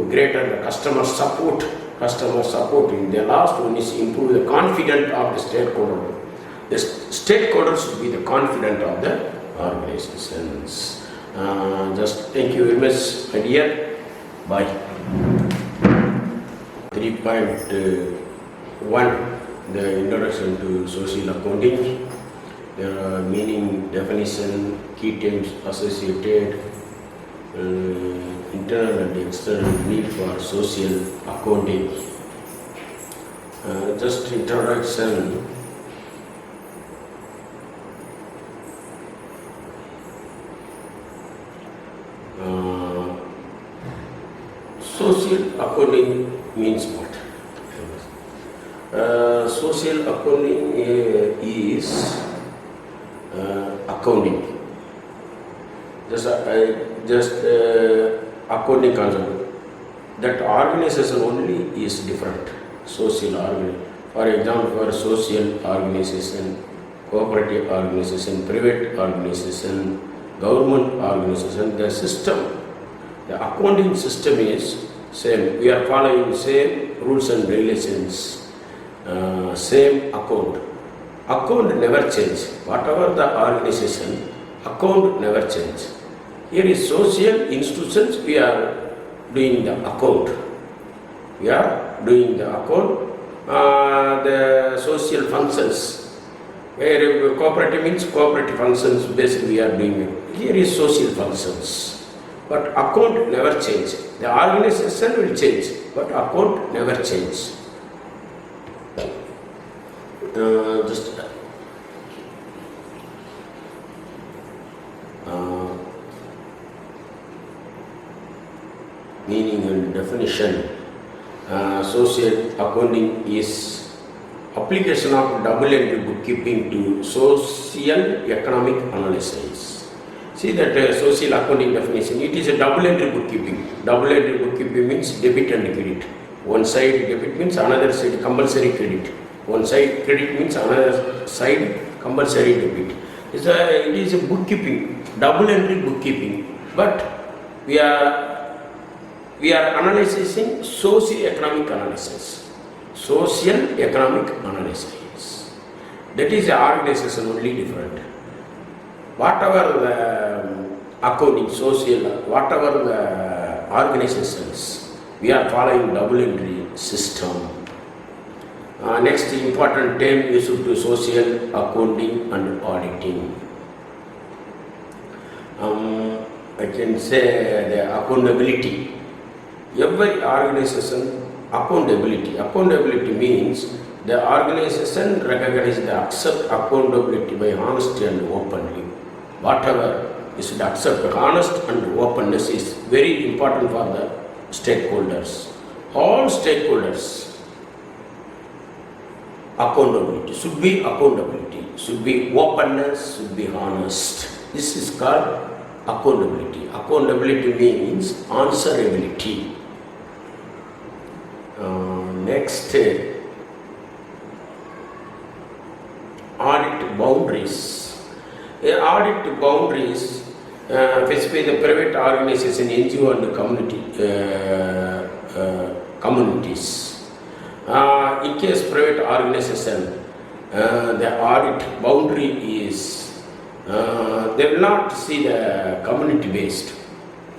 greater the customer support. In the last one is improve the confidence of the stakeholder. The stakeholders should be the confident of the organizations. Just thank you very much, my dear. Bye. 3.1, the introduction to social accounting. There are meaning, definition, key terms associated, internal and external need for social accounting. Just introduction. Social accounting means what? Social accounting is accounting. Just accounting concept. That organization only is different. Social organization. For example, for social organization, cooperative organization, private organization, government organization, the system, the accounting system is same. We are following same rules and regulations, same account. Account never change. Whatever the organization, account never change. Here is social institutions, we are doing the account. We are doing the account. The social functions, where cooperative means cooperative functions, basically we are doing it. Here is social functions. But account never change. The organization will change, but account never change. Meaning and definition. Social accounting is application of double entry bookkeeping to social economic analysis. See that social accounting definition, it is a double entry bookkeeping. Double entry bookkeeping means debit and credit. One side debit means another side compulsory credit. One side credit means another side compulsory debit. It is a bookkeeping, double entry bookkeeping. But we are analyzing socio-economic analysis. Social economic analysis. That is the organization only different. Whatever the accounting, social, whatever the organizations, we are following double entry system. Next important term is to social accounting and auditing. I can say the accountability. Every organization, accountability. Accountability means the organization recognizes the accept accountability by honesty and openly. Whatever is to accept honest and openness is very important for the stakeholders. All stakeholders, accountability, should be openness, should be honest. This is called accountability. Accountability means answerability. Next, audit boundaries. Audit boundaries specify the private organization, NGO and communities. In case private organization, the audit boundary is, they will not see the community based.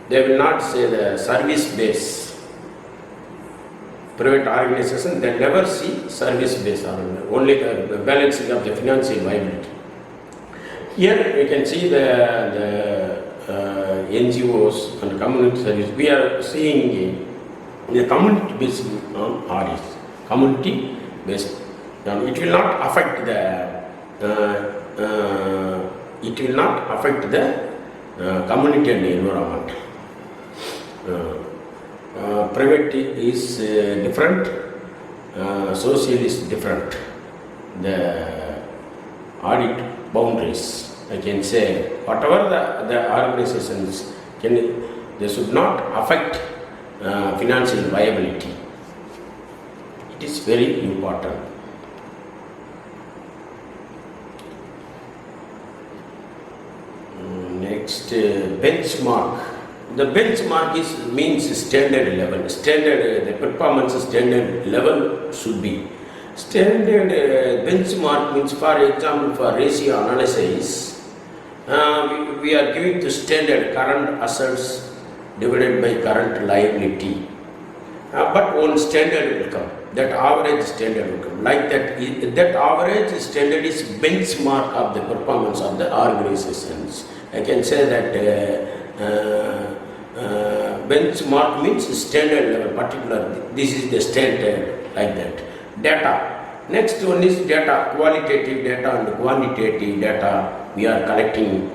They will not say the service based. Private organization, they never see service based, only the balancing of the financial viability. Here we can see the NGOs and community service. We are seeing the community based audits. Community based. It will not affect the community and environment. Private is different, social is different. The audit boundaries, I can say, whatever the organizations they should not affect financial viability. It is very important. Next, benchmark. The benchmark means standard level. The performance standard level should be. Standard benchmark means, for example, for ratio analysis, we are giving the standard current assets divided by current liability. But one standard will come. That average standard will come. Like that average standard is benchmark of the performance of the organizations. I can say that benchmark means standard level, particular. This is the standard, like that. Data. Next one is data, qualitative data and quantitative data. We are collecting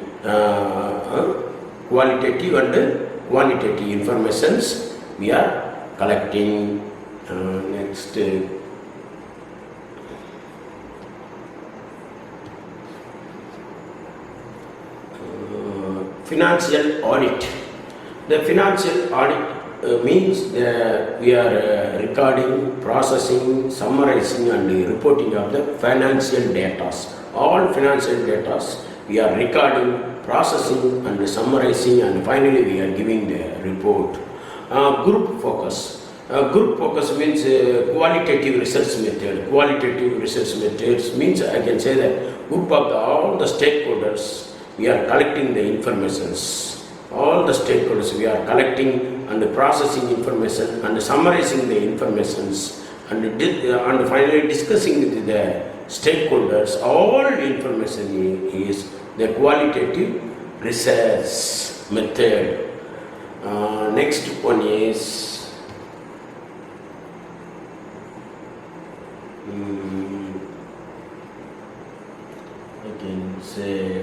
qualitative and quantitative informations. We are collecting. Next. Financial audit. The financial audit means we are recording, processing, summarizing and reporting of the financial data. All financial data we are recording, processing and summarizing, and finally we are giving the report. Group focus. Group focus means qualitative research method. Qualitative research methods means, I can say that group of all the stakeholders, we are collecting the informations. All the stakeholders, we are collecting and processing information and summarizing the informations and finally discussing with the stakeholders. All information is the qualitative research method. Next one is I can say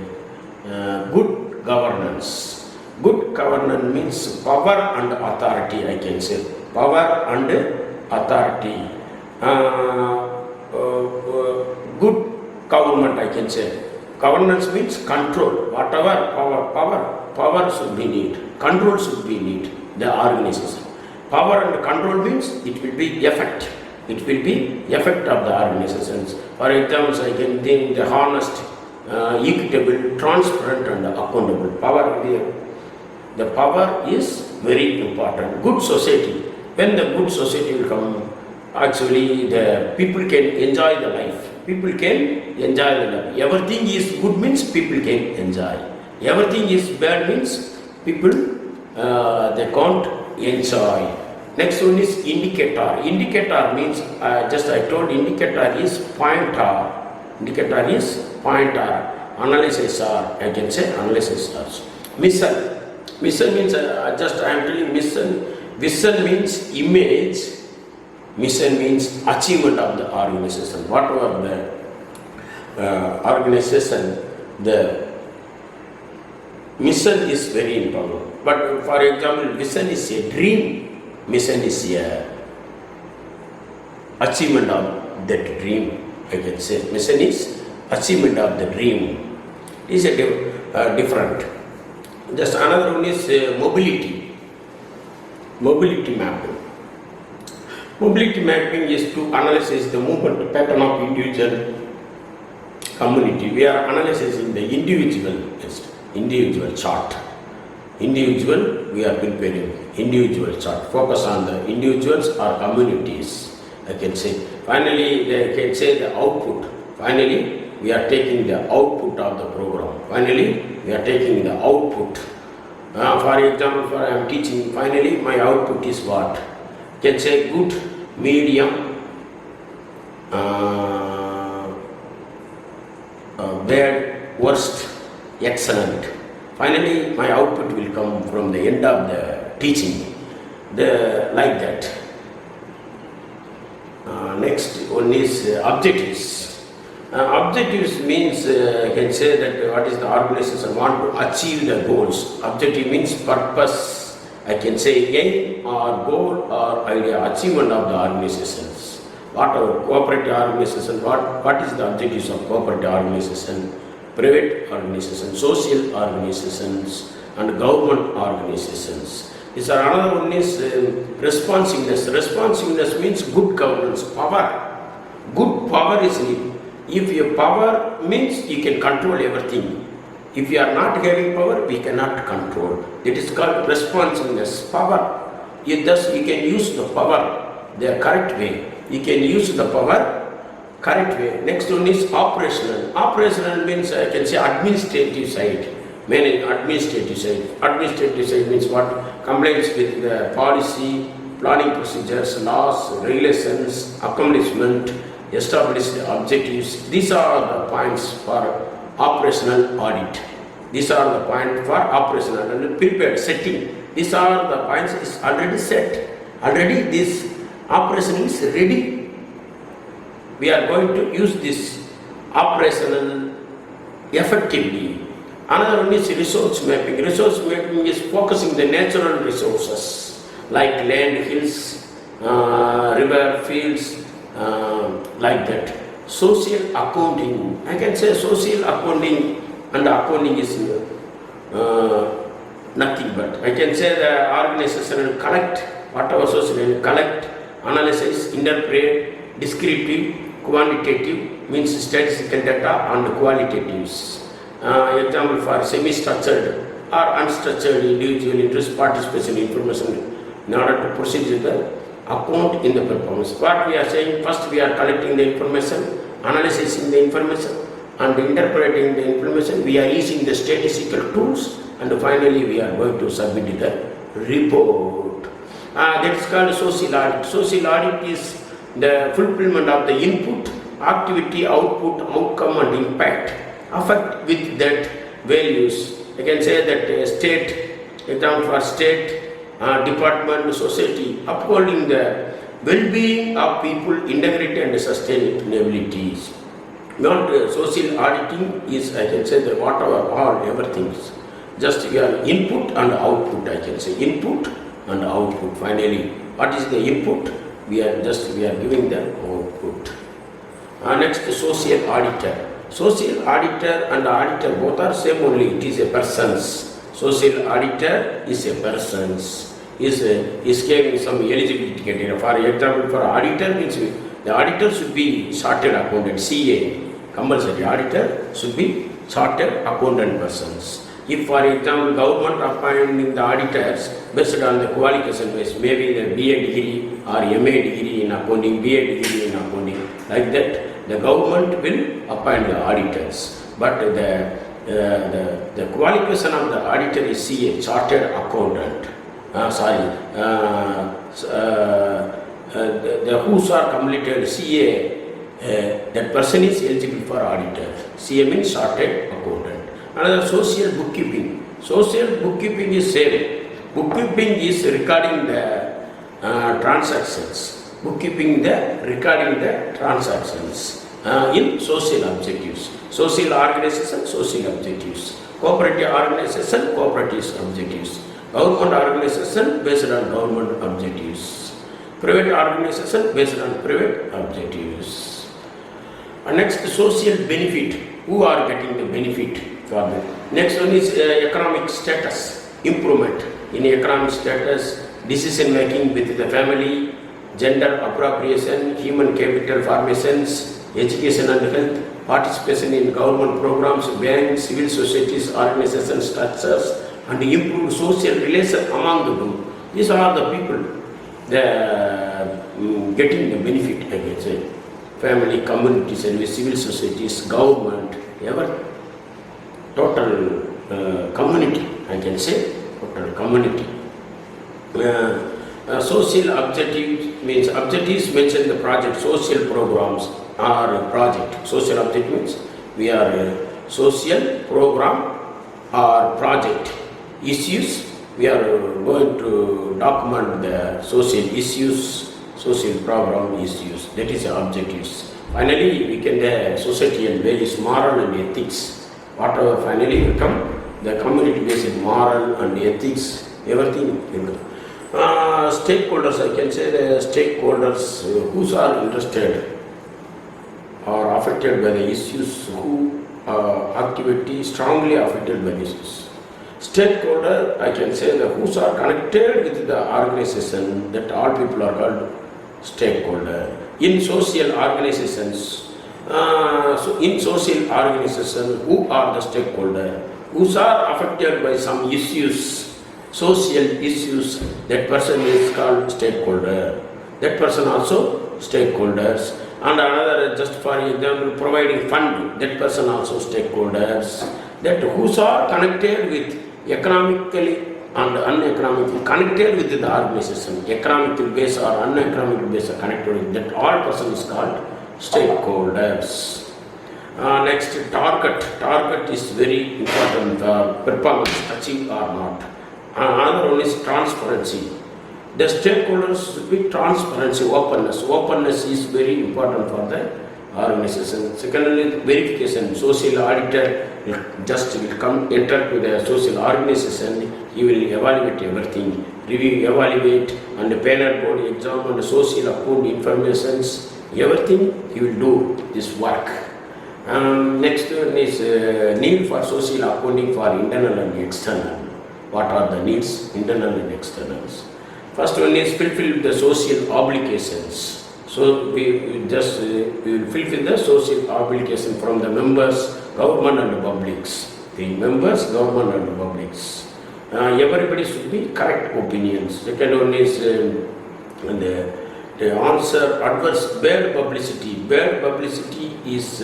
good governance. Good governance means power and authority, I can say. Power and authority. Good government, I can say. Governance means control. Whatever power should be need. Control should be need. The organization. Power and control means it will be effect. It will be effect of the organizations. For example, I can think the honest, equitable, transparent and accountable. Power there. The power is very important. Good society. When the good society will come, actually the people can enjoy the life. People can enjoy the life. Everything is good means people can enjoy. Everything is bad means people they can't enjoy. Next one is indicator. Indicator means just I told indicator is pointer. Indicator is pointer. Analysis or I can say analysis also. Mission. Mission means just I am telling mission. Vision means image. Mission means achievement of the organization. Whatever the organization, the mission is very important. But for example, vision is a dream. Mission is a achievement of that dream. I can say mission is achievement of the dream. Is a different. Just another one is mobility. Mobility mapping. Mobility mapping is to analyze the movement pattern of individual community. We are analyzing the individual chart. Individual, we are preparing individual chart. Focus on the individuals or communities, I can say. Finally, they can say the output. Finally, we are taking the output of the program. Finally, we are taking the output. For example, I am teaching. Finally, my output is what? Can say good, medium, bad, worst, excellent. Finally, my output will come from the end of the teaching. Like that. Next one is objectives. Objectives means I can say that what is the organization want to achieve the goals. Objective means purpose. I can say aim or goal or idea, achievement of the organizations. What are cooperative organization? What is the objectives of cooperative organization? Private organizations, social organizations, and government organizations. These are another one is responsiveness. Responsiveness means good governance, power. Good power is needed. If your power means you can control everything. If we are not having power, we cannot control. It is called responsiveness, power. Thus, you can use the power the correct way. You can use the power correct way. Next one is operational. Operational means I can say administrative side. Meaning administrative side. Administrative side means what? Compliance with the policy, planning procedures, laws, regulations, accomplishment, established objectives. These are the points for operational audit. These are the points for operational and prepared setting. These are the points is already set. Already this operation is ready. We are going to use this operational effectively. Another one is resource mapping. Resource mapping is focusing the natural resources like land, hills, river, fields, like that. Social accounting. I can say social accounting and accounting is nothing but. I can say the organization will collect whatever social will collect, analysis, interpret, descriptive, quantitative means statistical data and qualitatives. Example for semi-structured or unstructured individual interest participation information in order to proceed with the account in the performance. What we are saying, first we are collecting the information, analyzing the information and interpreting the information. We are using the statistical tools and finally we are going to submit the report. That is called social audit. Social audit is the fulfillment of the input, activity, output, outcome and impact. Affect with that values. I can say that state, example for state, department, society, upholding the well-being of people, integrity and sustainability. Not social auditing is, I can say, that whatever, all, everything. Just your input and output, I can say, input and output. Finally, what is the input? We are giving the output. Next, social auditor. Social auditor and auditor both are same only. It is a person's. Social auditor is a person's. Is giving some eligibility criteria. For example, for auditor means the auditor should be chartered accountant, CA. Compulsory auditor should be chartered accountant persons. If, for example, government appointing the auditors based on the qualification base, maybe the BA degree or MA degree in accounting, BA degree in accounting, like that, the government will appoint the auditors. But the qualification of the auditor is CA, chartered accountant. The whose are completed CA, that person is eligible for auditor. CA means chartered accountant. Another social bookkeeping. Social bookkeeping is same. Bookkeeping is recording the transactions. Bookkeeping recording the transactions in social objectives. Social organization, social objectives. Cooperative organization, cooperative objectives. Government organization based on government objectives. Private organization based on private objectives. Next, social benefit. Who are getting the benefit for that? Next one is economic status, improvement in economic status, decision making with the family, gender appropriation, human capital formations, education and health, participation in government programs, banks, civil societies, organization structures, and improve social relation among the group. These are the people getting the benefit, I can say. Family, community service, civil societies, government, total community, I can say, total community. Social objective means objectives mention the project, social programs or project. Social objective means we are a social program or project. Issues, we are going to document the social issues, social program issues. That is the objectives. Finally, we can the societal values, moral and ethics. Whatever finally will come, the community based moral and ethics, everything will come. Stakeholders, I can say the stakeholders who are interested or affected by the issues, who activity strongly affected by the issues. Stakeholder, I can say the who are connected with the organization, that all people are called stakeholder. In social organizations, who are the stakeholder? who are affected by some issues, social issues, that person is called stakeholder. That person also stakeholders. And another, just for example, providing fund, that person also stakeholders. That who are connected with economically and uneconomically connected with the organization, economical base or uneconomical base are connected with that, all person is called stakeholders. Next, target. Target is very important. Performance achieved or not. Another one is transparency. The stakeholders should be transparency, openness. Openness is very important for the organization. Secondly, verification. Social auditor will come enter to the social organization. He will evaluate everything, review, evaluate, and the panel board exam and the social account informations. Everything he will do this work. Next one is need for social accounting for internal and external. What are the needs, internal and externals? First one is fulfill the social obligations. So we will fulfill the social obligation from the members, government and the publics. The members, government and the publics. Everybody should be correct opinions. Second one is the answer adverse bad publicity. Bad publicity is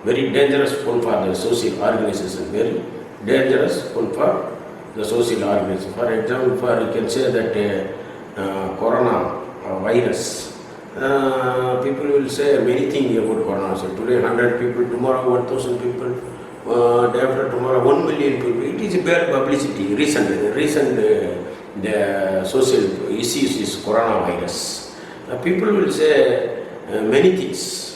very dangerous one for the social organization. Very dangerous one for the social organization. For example, you can say that corona virus. People will say many things about corona. So today 100 people, tomorrow 1,000 people, day after tomorrow 1 million people. It is a bad publicity. Recent the social issues is coronavirus. People will say many things.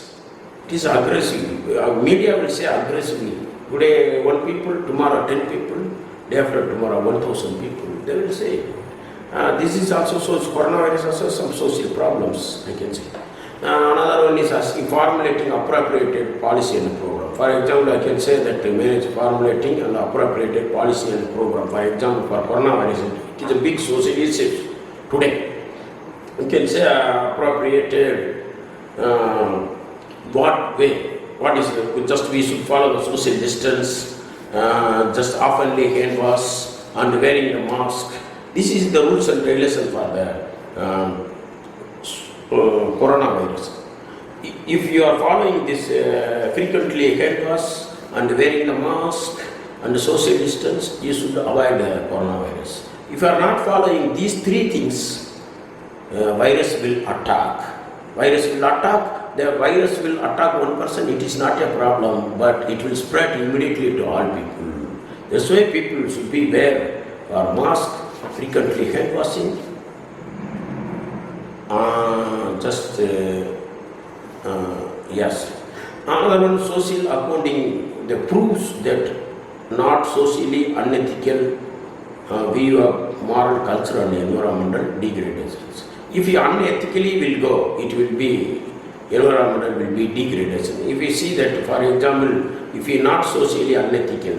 It is aggressive. Media will say aggressively. Today 1 people, tomorrow 10 people, day after tomorrow 1,000 people. They will say. This is also coronavirus also some social problems, I can say. Another one is formulating appropriated policy and program. For example, I can say that manage formulating and appropriated policy and program. For example, for coronavirus, it is a big social issue today. You can say appropriated what way? What is just we should follow the social distance, just oftenly hand wash and wearing a mask. This is the rules and regulations for the coronavirus. If you are following this frequently hand wash and wearing the mask and the social distance, you should avoid the coronavirus. If you are not following these three things, virus will attack. The virus will attack one person, it is not a problem, but it will spread immediately to all people. That's why people should be wear mask, frequently hand washing, yes. Another one, social accounting, the proofs that not socially unethical view of moral, cultural and environmental degradations. If you unethically will go, it will be environmental will be degradation. If you see that, for example, if you not socially unethical,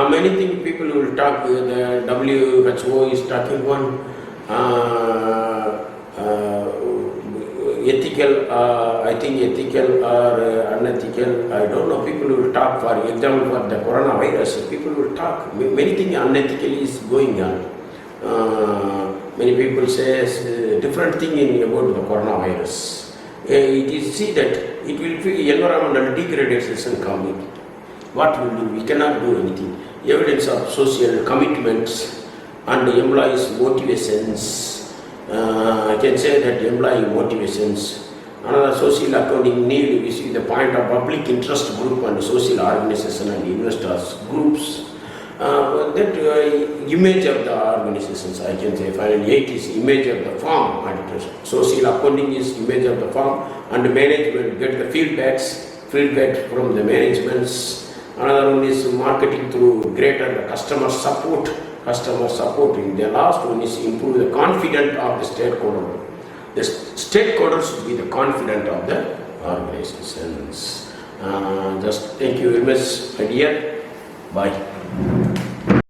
many things people will talk, the WHO is talking one, ethical, I think ethical or unethical, I don't know, people will talk, for example, for the coronavirus, people will talk, many things unethically is going on. Many people say different thing about the coronavirus. It is see that it will be environmental degradation coming. What will do? We cannot do anything. Evidence of social commitments and employees' motivations. I can say that employee motivations. Another social accounting need, we see the point of public interest group and social organization and investors groups. Image of the organizations, I can say. Finally, 8 is image of the firm. Social accounting is image of the firm, and the management get the feedback from the managements. Another one is marketing through greater customer support. The last one is improve the confidence of the stakeholder. The stakeholders should be the confident of the organizations. Just thank you very much, my dear. Bye.